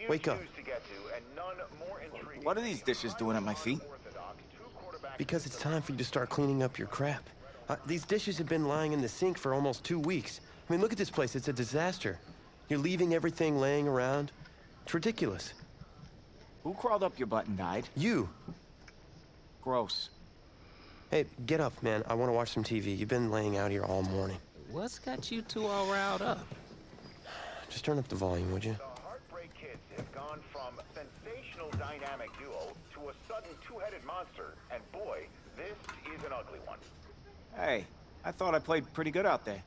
Wake up. What are these dishes doing at my feet? Because it's time for you to start cleaning up your crap. These dishes have been lying in the sink for almost 2 weeks. I mean, look at this place. It's a disaster. You're leaving everything laying around. It's ridiculous. Who crawled up your butt and died? You. Gross. Hey, get up, man. I want to watch some TV. You've been laying out here all morning. What's got you two all riled up? Just turn up the volume, would you? The Heartbreak Kids have gone from sensational dynamic duo to a sudden two-headed monster. And boy, this is an ugly one. Hey, I thought I played pretty good out there.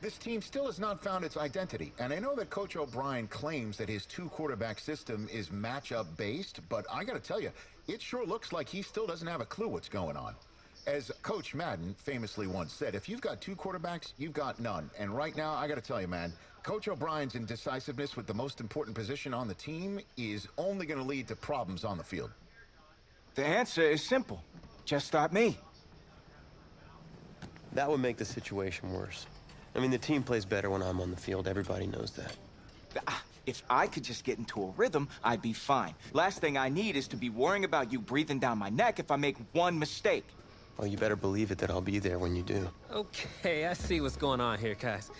This team still has not found its identity, and I know that Coach O'Brien claims that his two-quarterback system is matchup-based, but I gotta tell you, it sure looks like he still doesn't have a clue what's going on. As Coach Madden famously once said, if you've got two quarterbacks, you've got none. And right now, I gotta tell you, man, Coach O'Brien's indecisiveness with the most important position on the team is only gonna lead to problems on the field. The answer is simple. Just start me. That would make the situation worse. I mean, the team plays better when I'm on the field. Everybody knows that. If I could just get into a rhythm, I'd be fine. Last thing I need is to be worrying about you breathing down my neck if I make one mistake. Oh, you better believe it that I'll be there when you do. Okay, I see what's going on here, guys.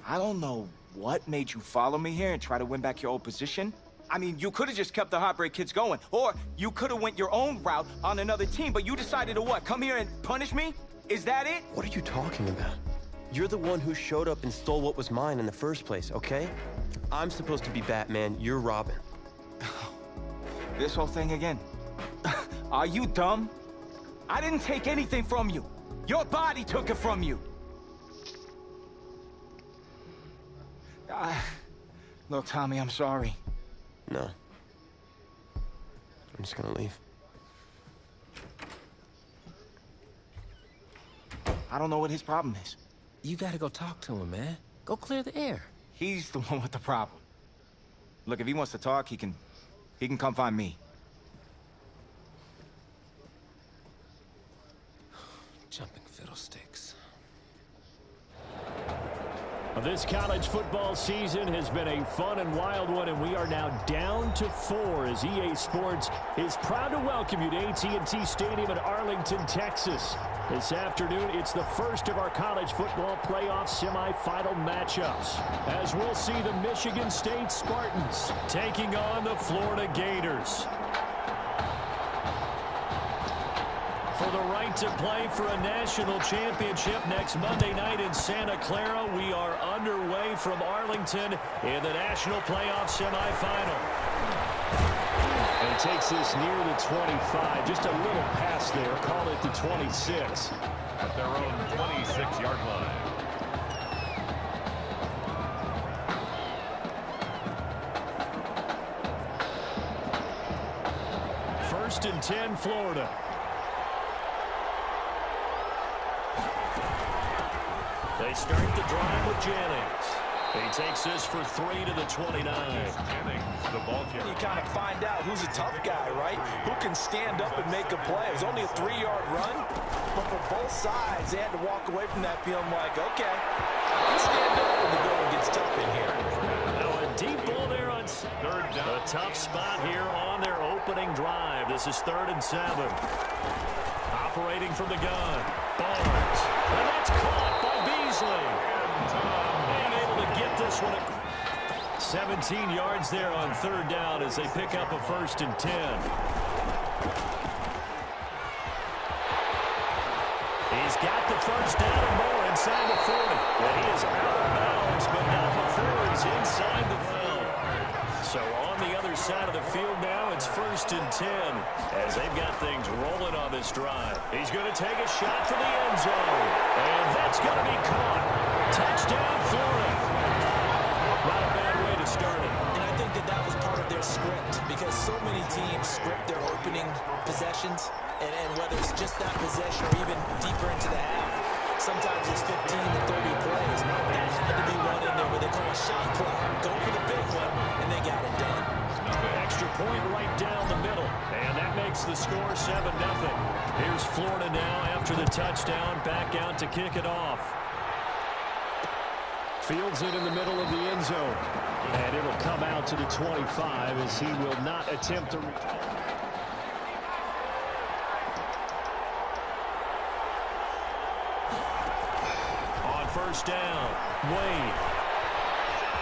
I don't know what made you follow me here and try to win back your old position. I mean, you could have just kept the Heartbreak Kids going, or you could have went your own route on another team, but you decided to what, come here and punish me? Is that it? What are you talking about? You're the one who showed up and stole what was mine in the first place, okay? I'm supposed to be Batman, you're Robin. This whole thing again. Are you dumb? I didn't take anything from you. Your body took it from you. Look, Tommy, I'm sorry. No. I'm just gonna leave. I don't know what his problem is. You gotta go talk to him, man. Go clear the air. He's the one with the problem. Look, if he wants to talk, he can come find me. Jumping fiddlesticks. This college football season has been a fun and wild one, and we are now down to 4 as EA Sports is proud to welcome you to AT&T Stadium in Arlington, Texas. This afternoon, it's the first of our college football playoff semifinal matchups, as we'll see the Michigan State Spartans taking on the Florida Gators. For the right to play for a national championship next Monday night in Santa Clara, we are underway from Arlington in the national playoff semifinal. And it takes this near the 25, just a little pass there, call it the 26. At their own 26-yard line. First and 10, Florida. They start the drive with Jennings. He takes this for 3 to the 29. Jennings, the ball carrier. You kind of find out who's a tough guy, right? Who can stand up and make a play. It was only a 3-yard run, but for both sides, they had to walk away from that feeling like, okay, I can stand up when the going gets tough in here. Now a deep ball there on third down. A tough spot here on their opening drive. This is 3rd and 7. Operating from the gun, Barnes. And that's caught by Beasley. And able to get this one. 17 yards there on 3rd down as they pick up a 1st and 10. He's got the 1st down and more inside the 40. And he is out of bounds, but not before he's inside the field. So on the other side of the field now, it's 1st and 10 as they've got things rolling on this drive. He's going to take a shot for the end zone. And that's going to be caught. Touchdown, Florida. Not a bad way to start it. And I think that was part of their script because so many teams script their opening possessions, and whether it's just that possession or even deeper into the half, sometimes it's 15 to 30 plays. That had to be one in there where they call a shot play. Go for the big one, and they got it done. Extra point right down the middle, and that makes the score 7-0. Here's Florida now after the touchdown, back out to kick it off. Fields it in the middle of the end zone. And it'll come out to the 25 as he will not attempt to return. On first down, Wade.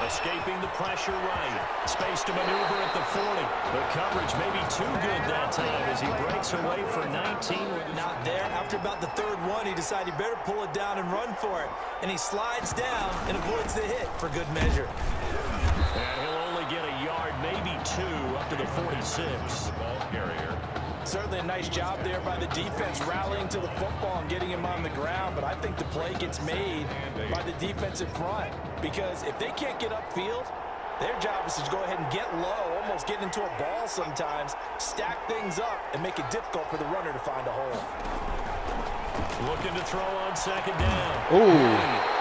Escaping the pressure right. Space to maneuver at the 40. The coverage may be too good that time as he breaks away for 19. Not there. After about the third one, he decided he better pull it down and run for it. And he slides down and avoids the hit for good measure. And he'll only get a yard, maybe two, up to the 46. Ball carrier. Certainly a nice job there by the defense rallying to the football and getting him on the ground, but I think the play gets made by the defensive front because if they can't get upfield, their job is to go ahead and get low, almost get into a ball sometimes, stack things up, and make it difficult for the runner to find a hole. Looking to throw on second down. Ooh.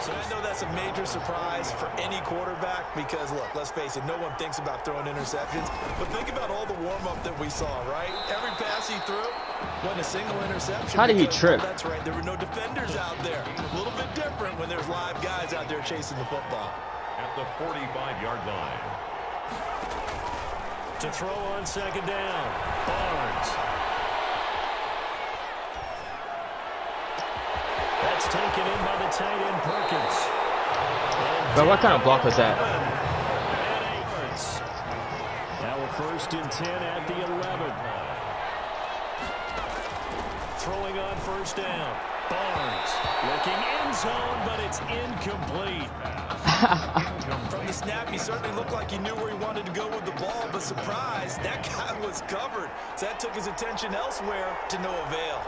I know that's a major surprise for any quarterback because, look, let's face it, no one thinks about throwing interceptions. But think about all the warm-up that we saw, right? Every pass he threw wasn't a single interception. How did he trip? Oh, that's right. There were no defenders out there. A little bit different when there's live guys out there chasing the football. At the 45-yard line. To throw on second down, Barnes. That's taken in by the tight end, Perkins. But what kind of block was that? Now we're first and 10 at the 11. Throwing on first down. Barnes looking end zone, but it's incomplete. From the snap, he certainly looked like he knew where he wanted to go with the ball, but surprise, that guy was covered. So that took his attention elsewhere to no avail.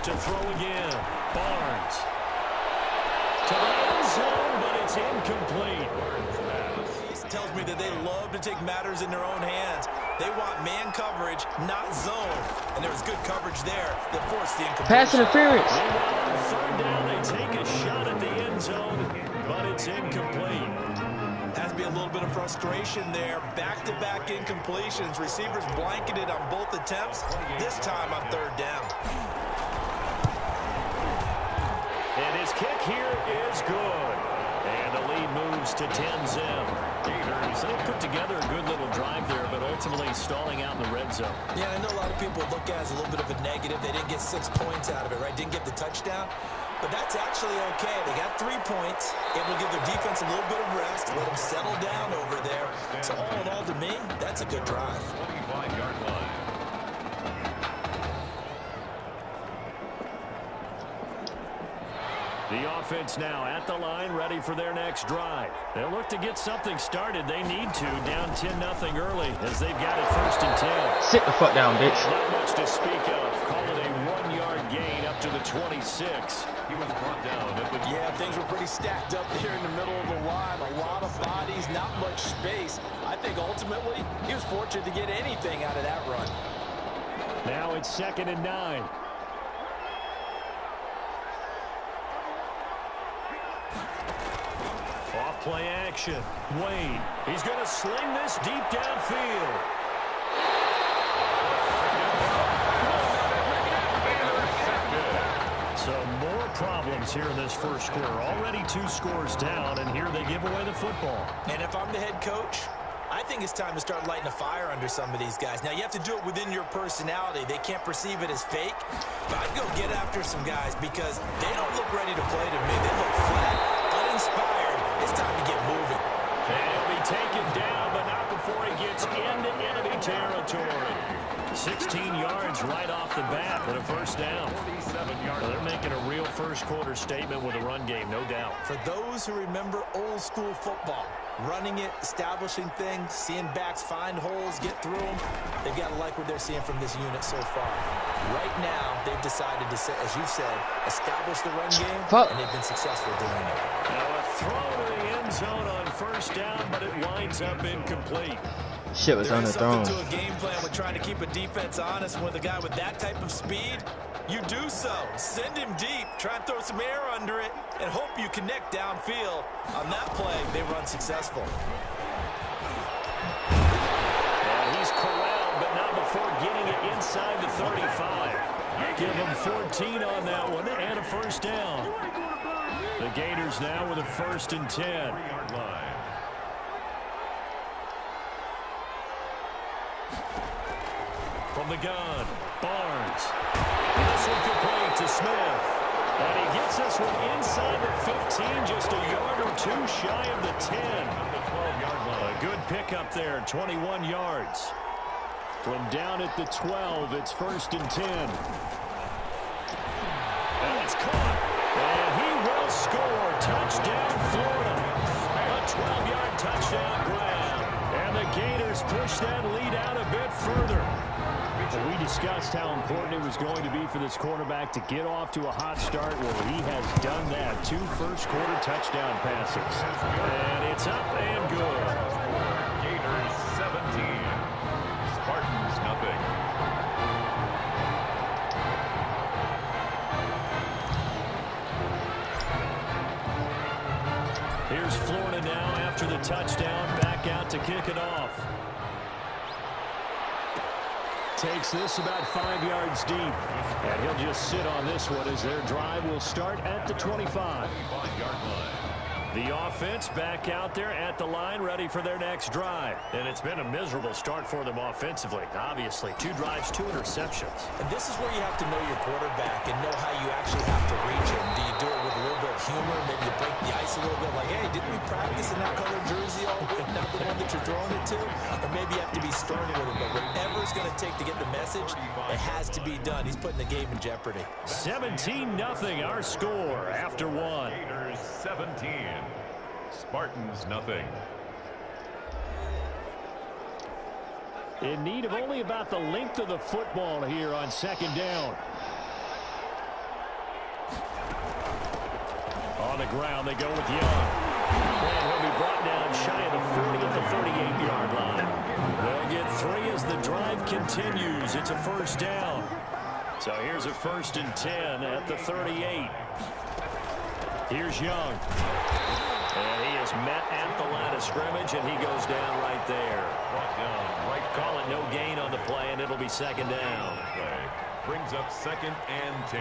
To throw again, Barnes. To the end zone, but it's incomplete. This tells me that they love to take matters in their own hands. They want man coverage, not zone. And there was good coverage there that forced the incompletion. Pass interference. On third down, they take a shot at the end zone, but it's incomplete. Has to be a little bit of frustration there. Back-to-back incompletions. Receivers blanketed on both attempts, this time on third down. And his kick here is good. And the lead moves to 10-zip. They put together a good little drive there, but ultimately stalling out in the red zone. Yeah, I know a lot of people look at it as a little bit of a negative. They didn't get 6 points out of it, right? Didn't get the touchdown. But that's actually okay. They got 3 points. It will give their defense a little bit of rest, let them settle down over there. So all in all, to me, that's a good drive. 25-yard line. The offense now at the line, ready for their next drive. They'll look to get something started. They need to, down 10-0 early as they've got it first and 10. Sit the fuck down, bitch. Not much to speak of. Call it a 1-yard gain up to the 26. He was brought down at the... Yeah, things were pretty stacked up there in the middle of the line. A lot of bodies, not much space. I think ultimately he was fortunate to get anything out of that run. Now it's 2nd and 9. Off play action. Wade. He's going to sling this deep downfield. Some more problems here in this first quarter. Already 2 scores down, and here they give away the football. And if I'm the head coach, I think it's time to start lighting a fire under some of these guys. Now, you have to do it within your personality. They can't perceive it as fake. But I'd go get after some guys because they don't look ready to play to me. They look flat, uninspired. It's time to get moving. And he'll be taken down, but not before he gets into enemy territory. 16 yards right off the bat with a first down. 47-yard. They're making a real first quarter statement with a run game, no doubt. For those who remember old school football, running it, establishing things, seeing backs find holes, get through them, they've got to like what they're seeing from this unit so far. Right now, they've decided to, as you said, establish the run game, and they've been successful doing it. Now a throw to the end zone on first down, but it winds up incomplete. Shit was underthrown. There is something to a game plan with trying to keep a defense honest. With a guy with that type of speed, you do so. Send him deep, try and throw some air under it, and hope you connect downfield. On that play, they run successful. And he's corralled, but not before getting it inside the 35. Give them 14 on that one and a first down. The Gators now with a 1st and 10. 3-yard line. From the gun, Barnes. This one complete to Smith. And he gets this one inside the 15, just a yard or two shy of the 10. The 12-yard line. A good pickup there, 21 yards. From down at the 12, it's 1st and 10. And it's caught. And he will score. Touchdown, Florida. A 12-yard touchdown grab. And the Gators push that lead out a bit further. We discussed how important it was going to be for this quarterback to get off to a hot start. Well, he has done that. 2 first-quarter touchdown passes. And it's up and good. Gators 17. Spartans nothing. Here's Florida now after the touchdown. Back out to kick it off. Takes this about 5 yards deep. And he'll just sit on this one as their drive will start at the 25. 5-yard line. The offense back out there at the line, ready for their next drive. And it's been a miserable start for them offensively. Obviously, 2 drives, 2 interceptions. And this is where you have to know your quarterback and know how you actually have to reach him. Do you do it with a little bit of humor? Maybe you break the ice a little bit, like, hey, didn't we practice in that colored jersey all week, not the one that you're throwing it to? Or maybe you have to be stern with him. But whatever it's going to take to get the message, it has to be done. He's putting the game in jeopardy. 17-0 our score after 1. Gators 17. Spartans nothing. In need of only about the length of the football here on 2nd down. On the ground, they go with Young. And he'll be brought down shy of the 40 at the 38-yard line. They'll get 3 as the drive continues. It's a 1st down. So here's a 1st and 10 at the 38. Here's Young. And he is met at the line of scrimmage, and he goes down right there. Brought down right. Call it no gain on the play, and it'll be 2nd down. Play brings up 2nd and 10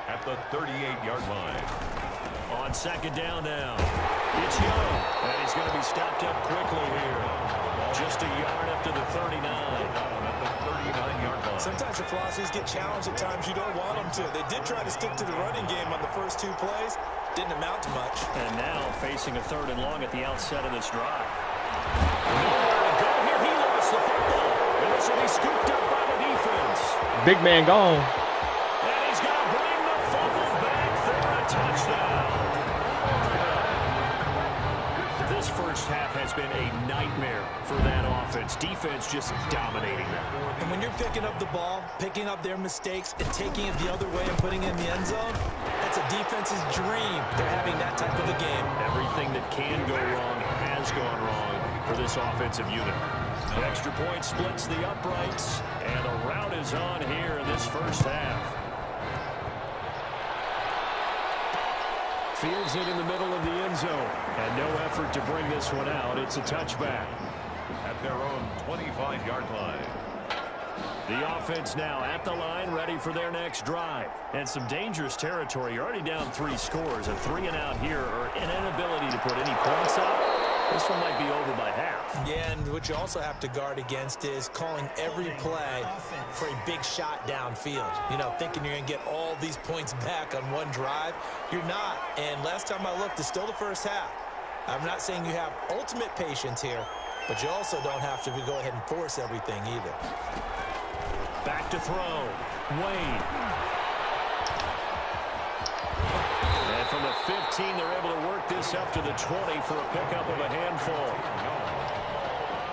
at the 38-yard line. On 2nd down now, it's Young, and he's going to be stopped up quickly here. Just a yard up to the 39. At the 39-yard line. Sometimes your philosophies get challenged at times you don't want them to. They did try to stick to the running game on the first 2 plays. Didn't amount to much. And now facing a 3rd and long at the outset of this drive. Nowhere to go here. He lost the football. And this will be scooped up by the defense. Big man gone. And he's going to bring the fumble back for a touchdown. This first half has been a nightmare for that offense. Defense just dominating them. And when you're picking up the ball, picking up their mistakes, and taking it the other way and putting it in the end zone, that's a defense's dream. They're having that type of a game. Everything that can go wrong has gone wrong for this offensive unit. The extra point splits the uprights, and a rout is on here in this first half. Fields it in the middle of the end zone, and no effort to bring this one out. It's a touchback. At their own 25-yard line. The offense now at the line, ready for their next drive. And some dangerous territory. You're already down 3 scores. A 3-and-out here, or an inability to put any points up. This one might be over by half. Yeah, and what you also have to guard against is calling every play for a big shot downfield. You know, thinking you're going to get all these points back on one drive. You're not. And last time I looked, it's still the first half. I'm not saying you have ultimate patience here, but you also don't have to go ahead and force everything either. Back to throw. Wayne. And from the 15, they're able to work this up to the 20 for a pickup of a handful.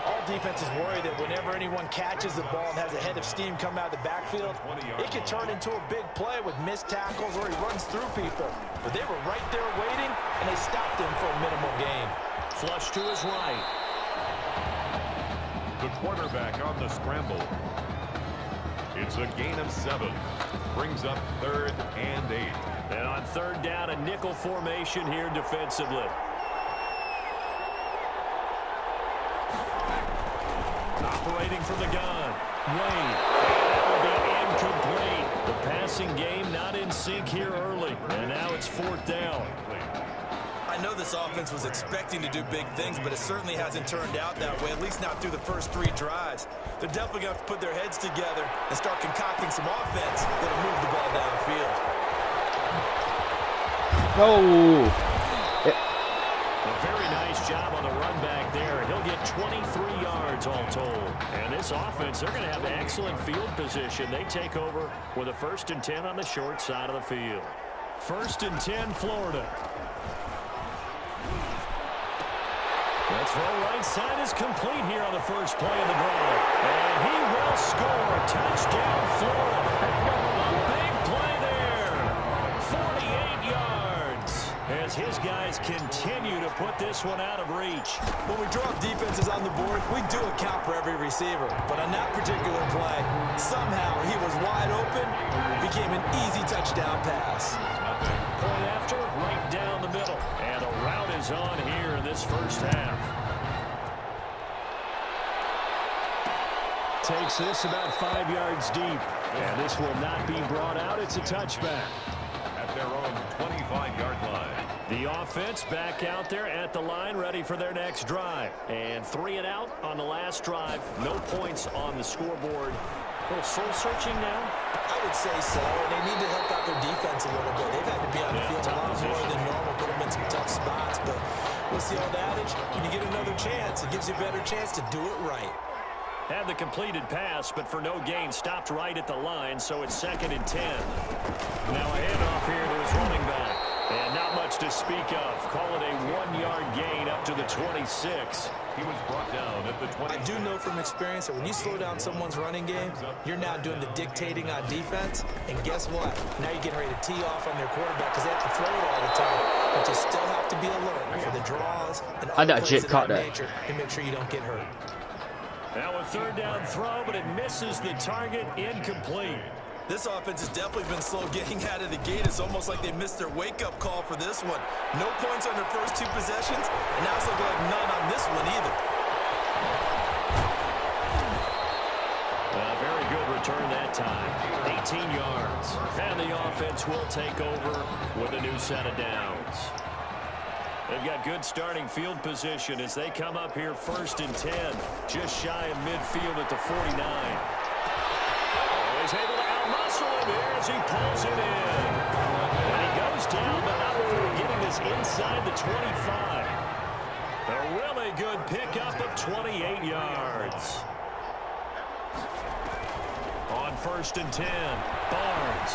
All defenses worry that whenever anyone catches the ball and has a head of steam come out of the backfield, it can turn into a big play with missed tackles or he runs through people. But they were right there waiting, and they stopped him for a minimal gain. Flush to his right. The quarterback on the scramble. It's a gain of 7. Brings up 3rd and 8. And on 3rd down, a nickel formation here defensively. Operating from the gun. Wayne. That will be incomplete. The passing game not in sync here early, and now it's 4th down. I know this offense was expecting to do big things, but it certainly hasn't turned out that way, at least not through the first 3 drives. They're definitely going to have to put their heads together and start concocting some offense that'll move the ball downfield. No. A very nice job on the run back there. He'll get 23 yards all told. And this offense, they're going to have excellent field position. They take over with a 1st and 10 on the short side of the field. 1st and 10, Florida. The throw right side is complete here on the first play of the drive. And he will score. Touchdown, Florida. A big play there. 48 yards as his guys continue to put this one out of reach. When we drop defenses on the board, we do account for every receiver. But on that particular play, somehow he was wide open, became an easy touchdown pass. Point after, right down the middle. And a route is on here in this first half. Takes this about 5 yards deep. And this will not be brought out. It's a touchback. At their own 25-yard line. The offense back out there at the line, ready for their next drive. And 3 and out on the last drive. No points on the scoreboard. A little soul-searching now? I would say so. They need to help out their defense a little bit. They've had to be on the field a lot more than normal, put them in some tough spots. But what's the old adage? When you get another chance, it gives you a better chance to do it right. Had the completed pass, but for no gain, stopped right at the line, so it's 2nd and 10. Now a handoff here to his running back. And not much to speak of. Call it a 1-yard gain up to the 26. He was brought down at the 20. I do know from experience that when you slow down someone's running game, you're now doing the dictating on defense. And guess what? Now you're getting ready to tee off on their quarterback because they have to throw it all the time. But you still have to be alert for the draws and other plays of that nature to make sure you don't get hurt. Now a 3rd down throw, but it misses the target, incomplete. This offense has definitely been slow getting out of the gate. It's almost like they missed their wake-up call for this one. No points on their first 2 possessions, and now it's looking like none on this one either. A very good return that time. 18 yards. And the offense will take over with a new set of downs. They've got good starting field position as they come up here 1st and 10. Just shy of midfield at the 49. He's able to out-muscle him here as he pulls it in. And he goes down, but not before getting this inside the 25. A really good pickup of 28 yards. On 1st and 10, Barnes.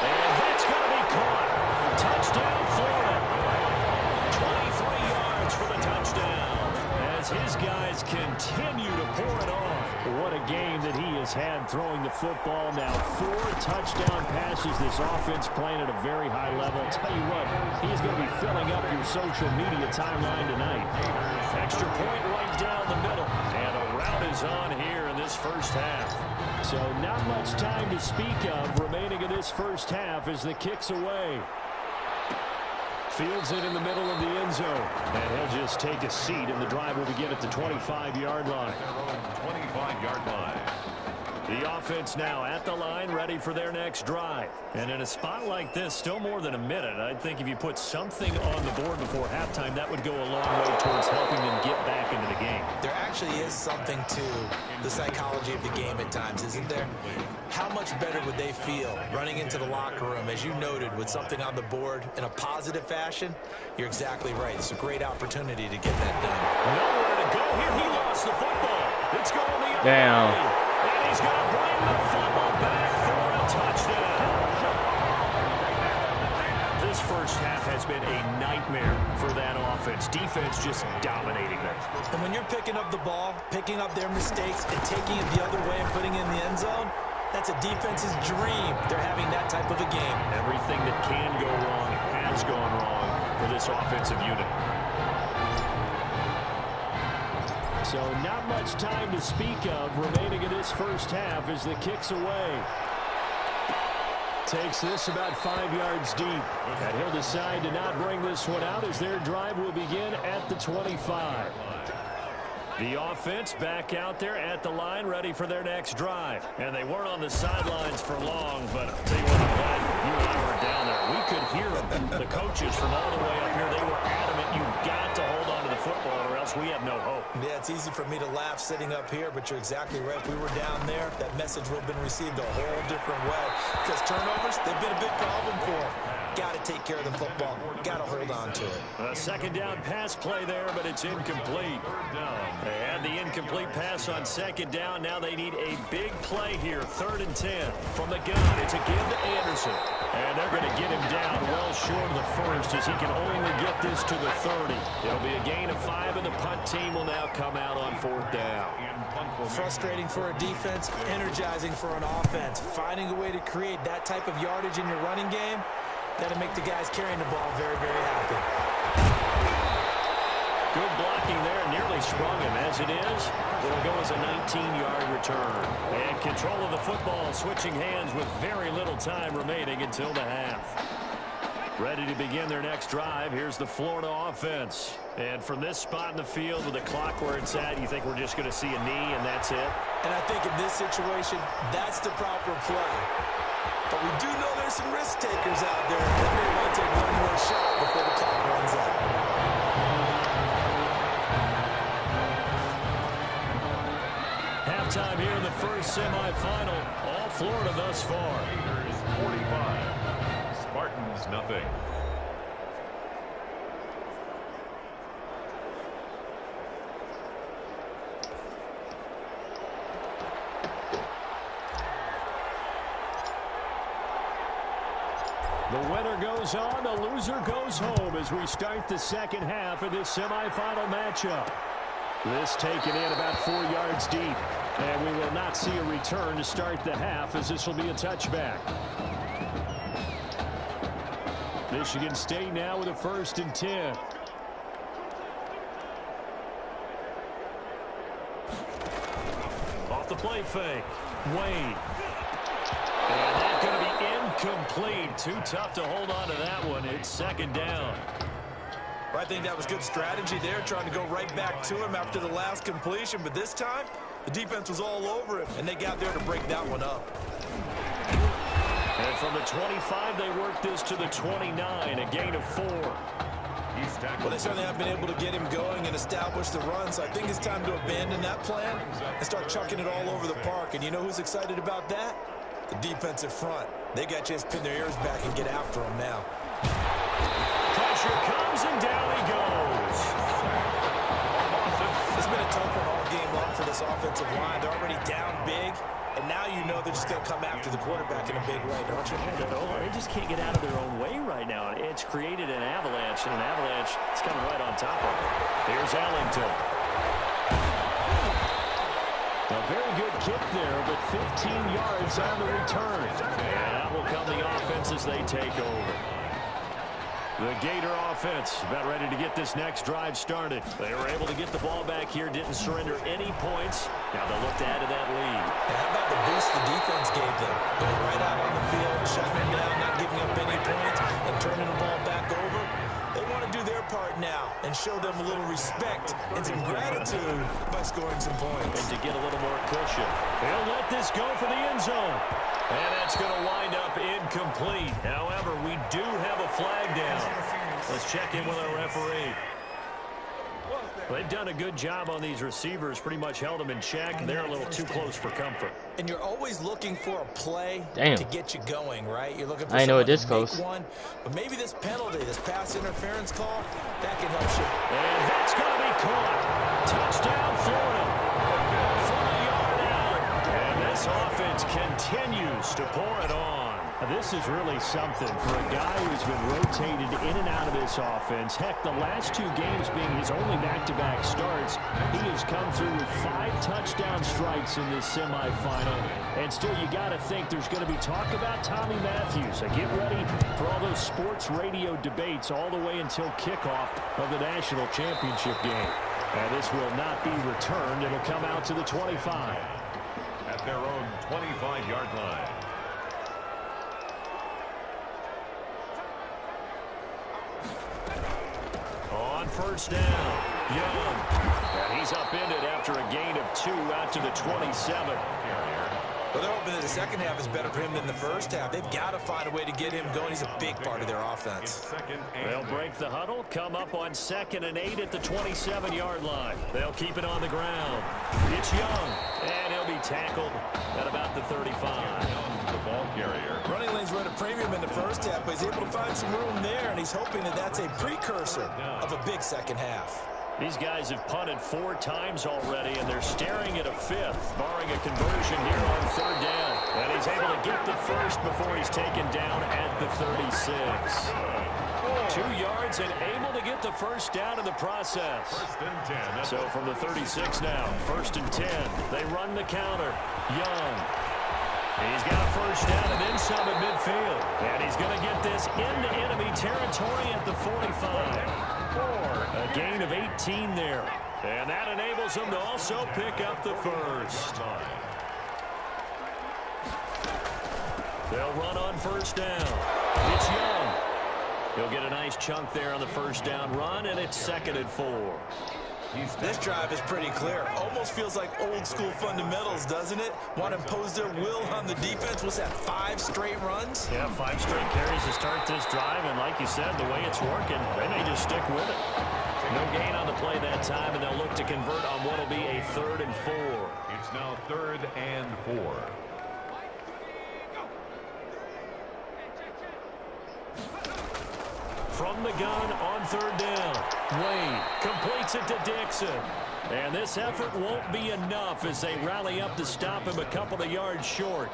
And that's going to be caught. Touchdown, Florida. 23 yards for the touchdown. As his guys continue to pour it off. What a game that he has had throwing the football. Now 4 touchdown passes. This offense playing at a very high level. Tell you what, he's going to be filling up your social media timeline tonight. Extra point right down the middle. And a route is on here in this first half. So not much time to speak of remaining in this first half as the kick's away. Fields it in the middle of the end zone. And he'll just take a seat, and the drive will begin at the 25-yard line. 25-yard line. The offense now at the line, ready for their next drive. And in a spot like this, still more than a minute, I think if you put something on the board before halftime, that would go a long way towards helping them get back into the game. There actually is something to the psychology of the game at times, isn't there? How much better would they feel running into the locker room, as you noted, with something on the board in a positive fashion? You're exactly right. It's a great opportunity to get that done. Nowhere to go here. He lost the football. It's going the other Damn. way. And he's going to bring the football back for a touchdown. This first half has been a nightmare for that offense. Defense just dominating them. And when you're picking up the ball, picking up their mistakes, and taking it the other way and putting it in the end zone, that's a defense's dream. They're having that type of a game. Everything that can go wrong has gone wrong for this offensive unit. So not much time to speak of remaining in this first half as the kick's away. Takes this about 5 yards deep. And he'll decide to not bring this one out as their drive will begin at the 25. The offense back out there at the line, ready for their next drive. And they weren't on the sidelines for long, but I'll tell you what, I'm glad you and I were down there. We could hear them. The coaches from all the way up here, they were adamant, you've got to hold on to the football or else we have no hope. Yeah, it's easy for me to laugh sitting up here, but you're exactly right. If we were down there, that message would have been received a whole different way. Because turnovers, they've been a big problem for them. Got to take care of the football. Got to hold on to it. A second down pass play there, but it's incomplete. They had the incomplete pass on second down. Now they need a big play here. 3rd and 10. From the gun, it's a give to Anderson. And they're going to get him down well short of the first as he can only get this to the 30. It'll be a gain of 5, and the punt team will now come out on 4th down. Frustrating for a defense, energizing for an offense. Finding a way to create that type of yardage in your running game, that'll make the guys carrying the ball very, very happy. Good blocking there, nearly sprung him. As it is, it'll go as a 19-yard return. And control of the football, switching hands with very little time remaining until the half. Ready to begin their next drive. Here's the Florida offense. And from this spot in the field with the clock where it's at, you think we're just going to see a knee and that's it? And I think in this situation, that's the proper play. But we do know there's some risk takers out there that may want to take one more shot before the clock runs out. Halftime here in the first semifinal. All Florida thus far. Gators 45. Spartans nothing. The winner goes on, the loser goes home as we start the second half of this semifinal matchup. This taken in about 4 yards deep, and we will not see a return to start the half as this will be a touchback. Michigan State now with a 1st and 10. Off the play fake, Wade. And that's going to be incomplete. Too tough to hold on to that one. It's 2nd down. Well, I think that was good strategy there, trying to go right back to him after the last completion. But this time, the defense was all over him, and they got there to break that one up. And from the 25, they worked this to the 29, a gain of 4. Well, they certainly have been able to get him going and establish the run, so I think it's time to abandon that plan and start chucking it all over the park. And you know who's excited about that? The defensive front. They got just pin their ears back and get after him now. Pressure comes, and down he goes. It's been a tough one all game long for this offensive line. They're already down big, and now you know they're just going to come after the quarterback in a big way, don't you? They just can't get out of their own way right now. It's created an avalanche, and an avalanche is coming right on top of it. Here's Ellington. A very good kick there, but 15 yards on the return. And that will come the offense as they take over. The Gator offense about ready to get this next drive started. They were able to get the ball back here, didn't surrender any points. Now they'll look to add to that lead. And how about the boost the defense gave them? Going right out on the field, shutting them down, not giving up any points, and turning the ball back over. They want to do their part now and show them a little respect and some gratitude by scoring some points. And to get a little more cushion. They'll let this go for the end zone. And that's going to wind up incomplete. However, we do have a flag down. Let's check in with our referee. They've done a good job on these receivers, pretty much held them in check. They're a little too close for comfort. And you're always looking for a play to get you going, right? You're looking for I know it someone this to close. make one, but maybe this penalty, this pass interference call, that can help you. And that's going to be caught. Touchdown, Florida. From a yard out. And this offense continues to pour it on. This is really something for a guy who's been rotated in and out of this offense. Heck, the last 2 games being his only back-to-back starts, he has come through with 5 touchdown strikes in this semifinal. And still, you got to think there's going to be talk about Tommy Matthews. So get ready for all those sports radio debates all the way until kickoff of the national championship game. And this will not be returned. It'll come out to the 25. At their own 25-yard line. On first down, Young. And he's upended after a gain of 2 out to the 27. Well, they're hoping that the second half is better for him than the first half. They've got to find a way to get him going. He's a big part of their offense. They'll break the huddle, come up on 2nd and 8 at the 27-yard line. They'll keep it on the ground. It's Young, and he'll be tackled at about the 35. The ball carrier. Running lanes were at a premium in the first half, but he's able to find some room there, and he's hoping that that's a precursor of a big second half. These guys have punted 4 times already, and they're staring at a 5th, barring a conversion here on 3rd down. And he's able to get the first before he's taken down at the 36. 2 yards and able to get the first down in the process. So from the 36 now, 1st and 10. They run the counter. Young. He's got a first down and then some at midfield. And he's going to get this into enemy territory at the 45. A gain of 18 there. And that enables him to also pick up the first. They'll run on first down. It's Young. He'll get a nice chunk there on the first down run, and it's 2nd and 4. This drive is pretty clear. Almost feels like old school fundamentals, doesn't it? Want to impose their will on the defense. What's that, 5 straight runs? Yeah, 5 straight carries to start this drive, and like you said, the way it's working, they may just stick with it. No gain on the play that time, and they'll look to convert on what will be a 3rd and 4. It's now 3rd and 4. From the gun on 3rd down. Wayne completes it to Dixon. And this effort won't be enough as they rally up to stop him a couple of yards short.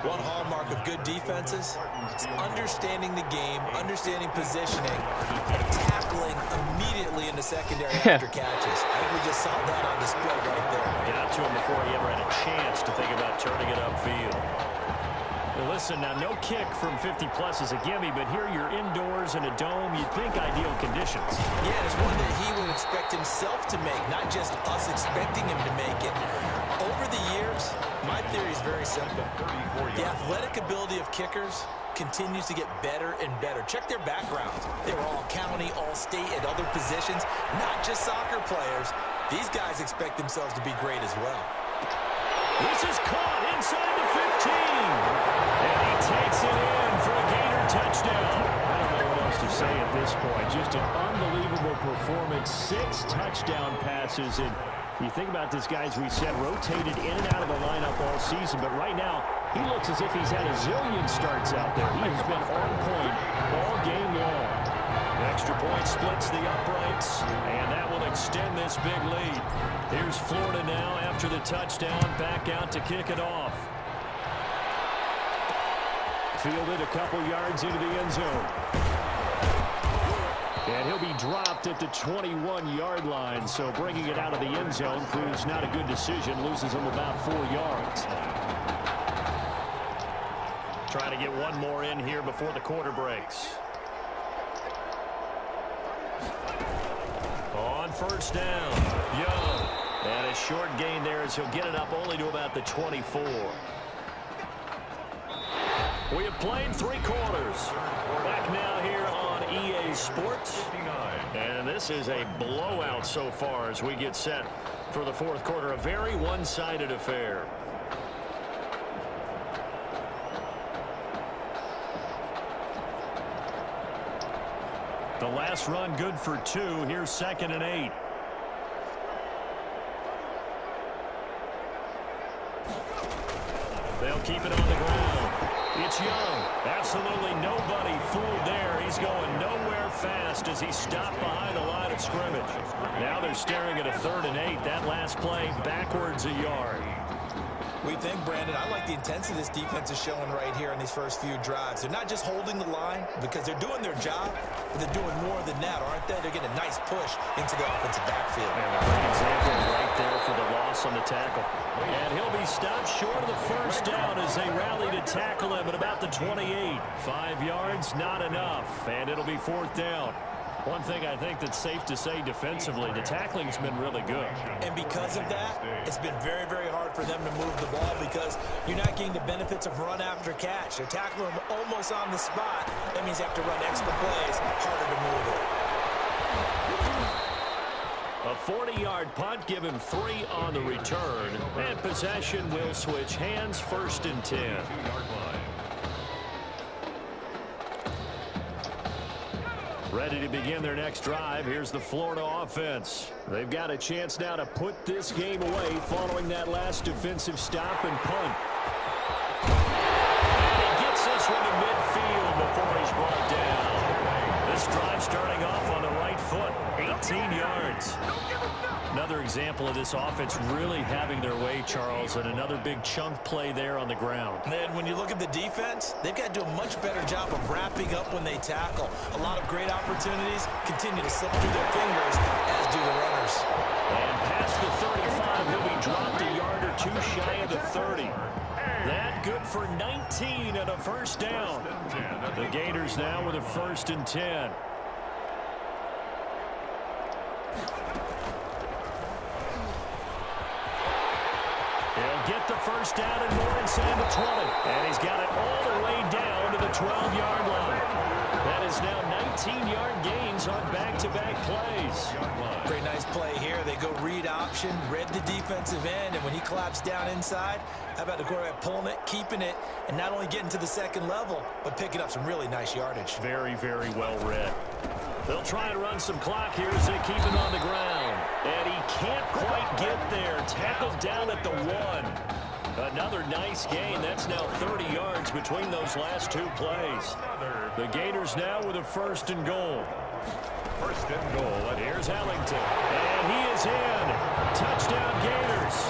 One hallmark of good defenses is understanding the game, understanding positioning, and tackling immediately in the secondary after catches. I think we just saw that on display right there. Got to him before he ever had a chance to think about turning it upfield. Well, listen, now no kick from 50-plus is a gimme, but here you're indoors in a dome. You'd think ideal conditions. Yeah, it's one that he would expect himself to make, not just us expecting him to make it. Over the years, my theory is very simple. The athletic ability of kickers continues to get better and better. Check their backgrounds. They were all county, all state, at other positions, not just soccer players. These guys expect themselves to be great as well. This is caught inside the 15. And he takes it in for a gainer touchdown. I don't know what else to say at this point. Just an unbelievable performance. 6 touchdown passes. And you think about this guy, as we said, rotated in and out of the lineup all season. But right now, he looks as if he's had a zillion starts out there. He has been on point all game long. The extra point splits the uprights, and that will extend this big lead. Here's Florida now after the touchdown, back out to kick it off. Fielded a couple yards into the end zone. And he'll be dropped at the 21-yard line, so bringing it out of the end zone proves not a good decision, loses him about 4 yards. Trying to get one more in here before the quarter breaks. On first down, Young. And a short gain there as he'll get it up only to about the 24. We have played 3 quarters. Back now here on EA Sports. And this is a blowout so far as we get set for the 4th quarter. A very one-sided affair. The last run good for 2. Here's 2nd and 8. They'll keep it on the ground. It's Young. Absolutely nobody fooled there. He's going nowhere fast as he's stopped behind the line of scrimmage. Now they're staring at a 3rd and 8. That last play backwards a yard. We think, Brandon, I like the intensity this defense is showing right here in these first few drives. They're not just holding the line because they're doing their job, but they're doing more than that, aren't they? They're getting a nice push into the offensive backfield. And a great example right there for the loss on the tackle. And he'll be stopped short of the first down as they rally to tackle him at about the 28. 5 yards, not enough, and it'll be 4th down. One thing I think that's safe to say defensively, the tackling's been really good. And because of that, it's been very, very hard for them to move the ball because you're not getting the benefits of run after catch. They're tackling them almost on the spot. That means you have to run extra plays, harder to move it. A 40-yard punt, give him 3 on the return, and possession will switch hands, 1st and 10. Ready to begin their next drive. Here's the Florida offense. They've got a chance now to put this game away following that last defensive stop and punt. And he gets this one to midfield before he's brought down. This drive starting off on the right foot, 18 yards. Another example of this offense really having their way, Charles, and another big chunk play there on the ground. And when you look at the defense, they've got to do a much better job of wrapping up when they tackle. A lot of great opportunities continue to slip through their fingers, as do the runners. And past the 35, he'll be dropped a yard or 2 shy of the 30. That good for 19 and a 1st down. The Gators now with a 1st and 10. He'll get the 1st down and more inside the 20. And he's got it all the way down to the 12-yard line. That is now 19-yard gains on back-to-back plays. Pretty nice play here. They go read option, read the defensive end, and when he collapsed down inside, how about the quarterback pulling it, keeping it, and not only getting to the 2nd level, but picking up some really nice yardage. Very, very well read. They'll try and run some clock here as they keep it on the ground. And he can't quite get there. Tackled down at the 1. Another nice gain. That's now 30 yards between those last 2 plays. The Gators now with a 1st and goal. 1st and goal. Here's Ellington. And he is in. Touchdown Gators.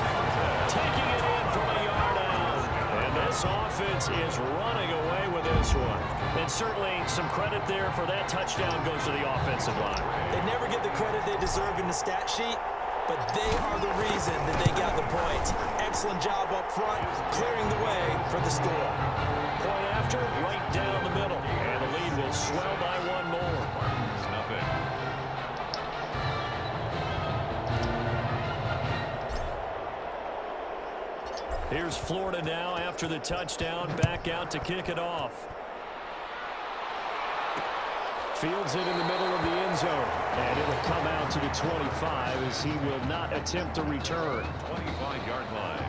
Taking it in from a yard out. And this offense is running away with this one. And certainly some credit there for that touchdown goes to the offensive line. They never get the credit they deserve in the stat sheet, but they are the reason that they got the points. Excellent job up front, clearing the way for the score. Point after, right down the middle. And the lead will swell by 1 more. Nothing. Here's Florida now after the touchdown, back out to kick it off. Fields it in the middle of the end zone, and it'll come out to the 25 as he will not attempt to return. 25-yard line.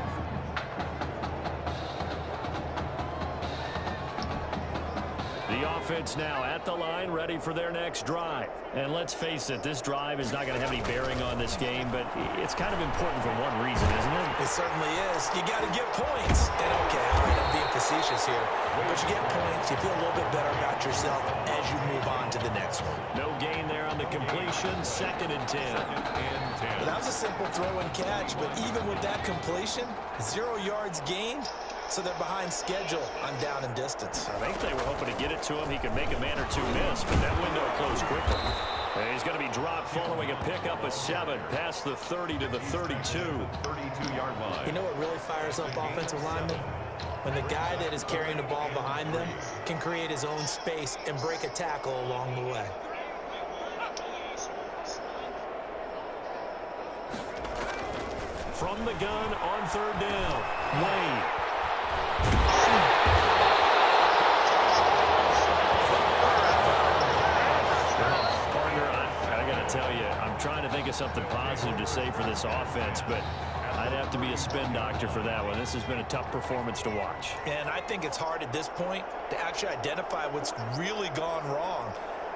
The offense now at the line, ready for their next drive. And let's face it, this drive is not going to have any bearing on this game, but it's kind of important for one reason, isn't it? It certainly is. You got to get points. And okay, all right, I'm being facetious here, but you get points, you feel a little bit better about yourself as you move on to the next one. No gain there on the completion, 2nd and 10. Well, that was a simple throw and catch, but even with that completion, 0 yards gained. So they're behind schedule on down and distance. I think they were hoping to get it to him. He could make a man or 2 miss, but that window closed quickly. And he's going to be dropped following a pickup of 7 past the 30 to the 32. 32-yard line. You know what really fires up offensive linemen? When the guy that is carrying the ball behind them can create his own space and break a tackle along the way. From the gun on 3rd down, Wade. Partner, I got to tell you, I'm trying to think of something positive to say for this offense, but I'd have to be a spin doctor for that one. This has been a tough performance to watch. And I think it's hard at this point to actually identify what's really gone wrong.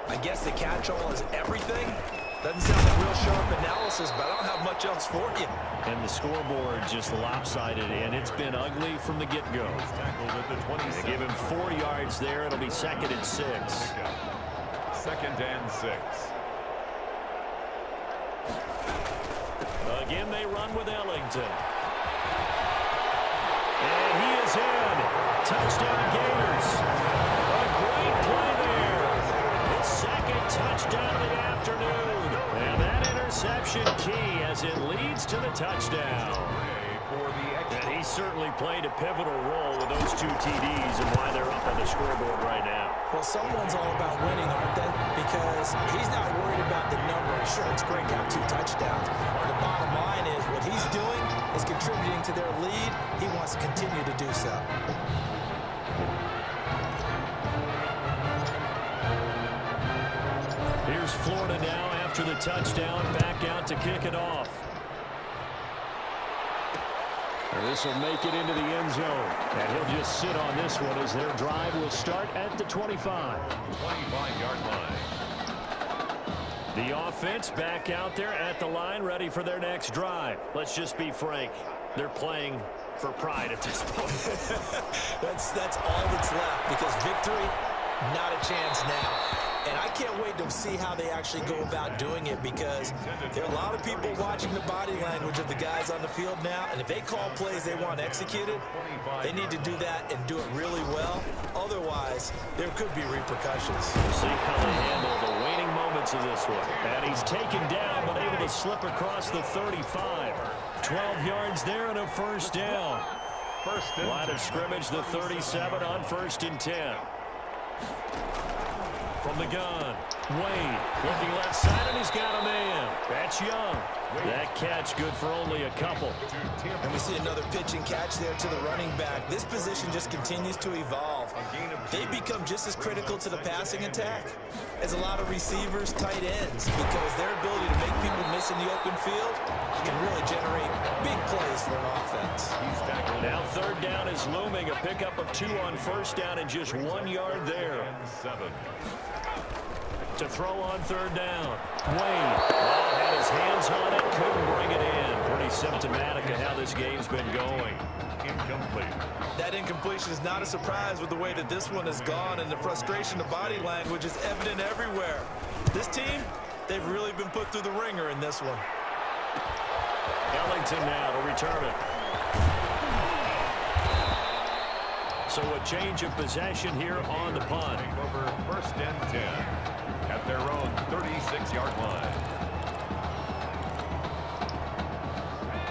I guess the catch-all is everything. Doesn't sound like real sharp analysis, but I don't have much else for you. And the scoreboard just lopsided, and it's been ugly from the get-go. They give him 4 yards there. It'll be 2nd and 6. 2nd and 6. Again, they run with Ellington. And he is in. Touchdown Gators. A great play there. His 2nd touchdown of the afternoon. And that interception key as it leads to the touchdown. And he certainly played a pivotal role with those 2 TDs and why they're up on the scoreboard right now. Well, someone's all about winning, aren't they? Because he's not worried about the numbers. Sure, it's great to have 2 touchdowns. The bottom line is what he's doing is contributing to their lead. He wants to continue to do so. Here's Florida now after the touchdown, back out to kick it off. This will make it into the end zone. And he'll just sit on this one as their drive will start at the 25. 25-yard line. The offense back out there at the line, ready for their next drive. Let's just be frank. They're playing for pride at this point. That's all that's left, because victory, not a chance now. And I can't wait to see how they actually go about doing it, because there are a lot of people watching the body language of the guys on the field now, and if they call plays they want executed, they need to do that and do it really well. Otherwise, there could be repercussions. We'll see how they handle the waning moments of this one. And he's taken down, but able to slip across the 35. 12 yards there and a first down. Line of scrimmage, the 37 on 1st and 10. From the gun, Wade looking left side, and he's got a man. That's Young. That catch good for only a couple. And we see another pitch and catch there to the running back. This position just continues to evolve. They become just as critical to the passing attack as a lot of receivers, tight ends, because their ability to make people miss in the open field can really generate big plays for an offense. Now 3rd down is looming. A pickup of 2 on 1st down and just 1 yard there. To throw on 3rd down. Wade had his hands on it, couldn't bring it in. Pretty symptomatic of how this game's been going. Incomplete. That incompletion is not a surprise with the way that this one has gone, and the frustration of body language is evident everywhere. This team, they've really been put through the ringer in this one. Ellington now to return it. So a change of possession here on the punt. Over 1st and 10 at their own 36-yard line.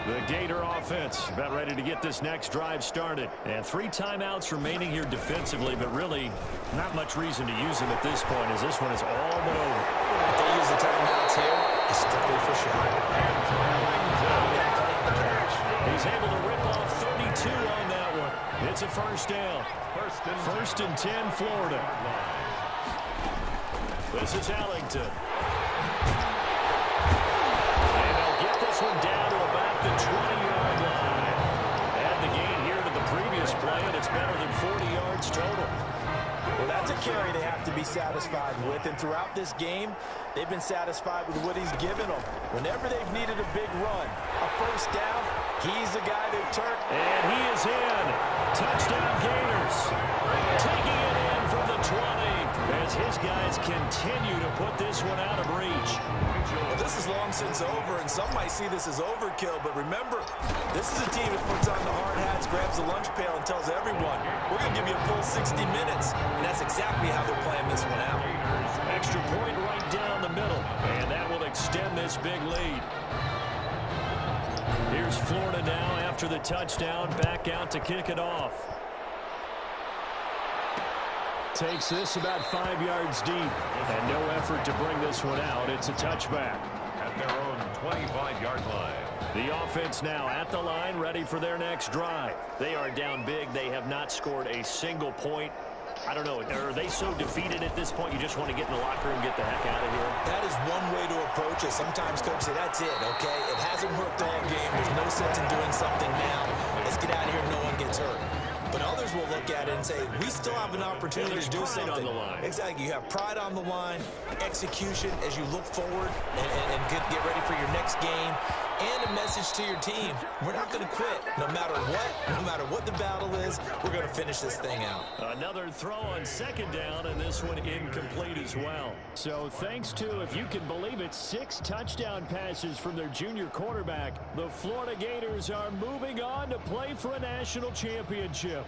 The Gator offense about ready to get this next drive started. And 3 timeouts remaining here defensively, but really not much reason to use them at this point, as this one is all but over. If they use the timeouts here, it's strictly for shot. He's able to rip off 32 on that one. It's a first down. First and 10, Florida. This is Ellington. And they'll get this one down to about the 20-yard line. Add the gain here to the previous play, and it's better than 40 yards total. Well, that's a carry they have to be satisfied with, and throughout this game, they've been satisfied with what he's given them. Whenever they've needed a big run, a first down, he's the guy they've turned. And he is in. Touchdown Gators. Taking it in from the 20 as his guys continue to put this one out of reach. Well, this is long since over, and some might see this as overkill, but remember, this is a team that puts on the hard hats, grabs the lunch pail, and tells everyone, we're going to give you a full 60 minutes, and that's exactly how they're playing this one out. Extra point right down the middle, and that will extend this big lead. Here's Florida now after the touchdown, back out to kick it off. Takes this about 5 yards deep, and no effort to bring this one out. It's a touchback. At their own 25-yard line. The offense now at the line, ready for their next drive. They are down big. They have not scored a single point. I don't know, are they so defeated at this point you just want to get in the locker room and get the heck out of here? That is one way to approach it. Sometimes coaches say, that's it, okay? It hasn't worked all game. There's no sense in doing something now. Let's get out of here and no one gets hurt. But others will look at it and say, we still have an opportunity to do something. On the line. Exactly. You have pride on the line, execution as you look forward and get ready for your next game, and a message to your team. We're not going to quit. No matter what the battle is, we're going to finish this thing out. Another throw on 2nd down, and this one incomplete as well. So thanks to, if you can believe it, 6 touchdown passes from their junior quarterback, the Florida Gators are moving on to play for a national championship.